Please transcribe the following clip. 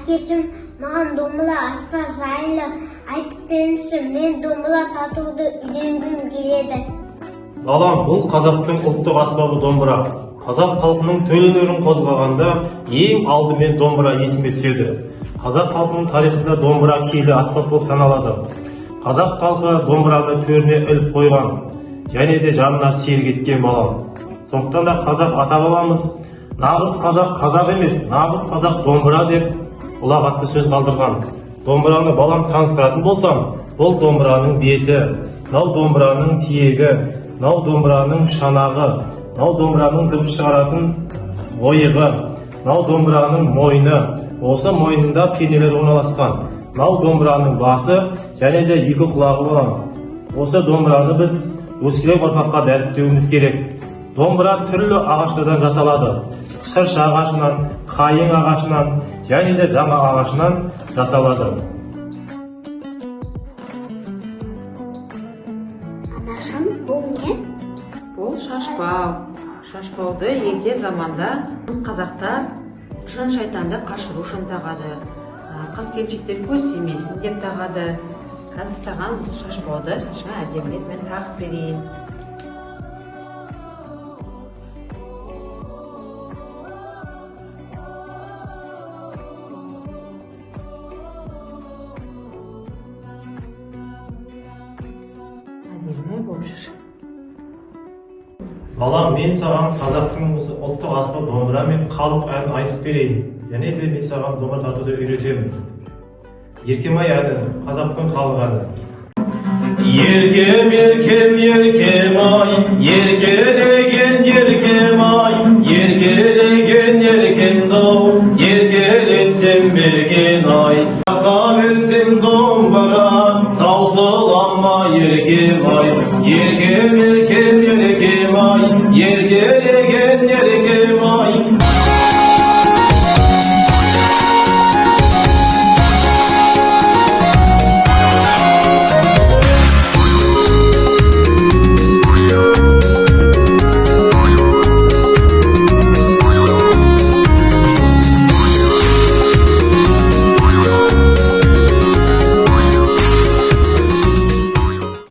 Әкешім маған домбыра аспаз жайлы айтып беріңізші, мен домбыра тартуды үйренгім келеді. Балам, бұл қазақтың ұлттық аспабы домбыра. Қазақ халқының төл өнерін қозғағанда ең алдымен домбыра есіме түседі. Қазақ халқының тарихында домбыра киелі аспап болып саналады. Қазақ халқы домбыраны төріне іліп қойған, және де жанына серік еткен балам. Сондықтан да қазақ ата-бабамыз нағыз қазақ емес, нағыз қазақ домбыра деп ұлағатты сөз қалдырған. Домбыраны балам таныстыратын болсам, бұл домбыраның беті, мынау домбыраның тиегі, мынау домбыраның шанағы, мынау домбыраның дыбыс шығаратын ойығы, мынау домбыраның мойны, осы мойнында пернелер орналасқан, мынау домбыраның басы және де екі құлағы болады. Осы домбыраны біз өскелең ұрпаққа дәріптеуіміз керек. Домбыра түрлі ағаштардан жасалады. Шырша ағашынан, қайың ағашынан және де жаңа ағашынан жасалады. Анашым, бұл не? Бұл шашбау. Шашбауды егде заманда қазақтар жын шайтанды қашыру үшін тағады. Қыз келіншектер көз тимесін деп тағады. Қазір саған осы шашбауды шашыңа әдемілеп мен тағып берейін. Әдемі болып жүр. Балам, мен саған қазақтың ұлттық аспап домбыра мен халық әнін айтып берейін. Және де мен саған домбыра тартуды үйретемін. Еркем-ай әні, қазақтың халық әні. Еркем, еркем, еркем-ай, еркелеген еркем-ай, еркелеген еркем-дау, еркелетсем берген-ай. Ақа берсем домбыра, таусылама еркем-ай, еркем, еркем, еркем-ай, еркелеген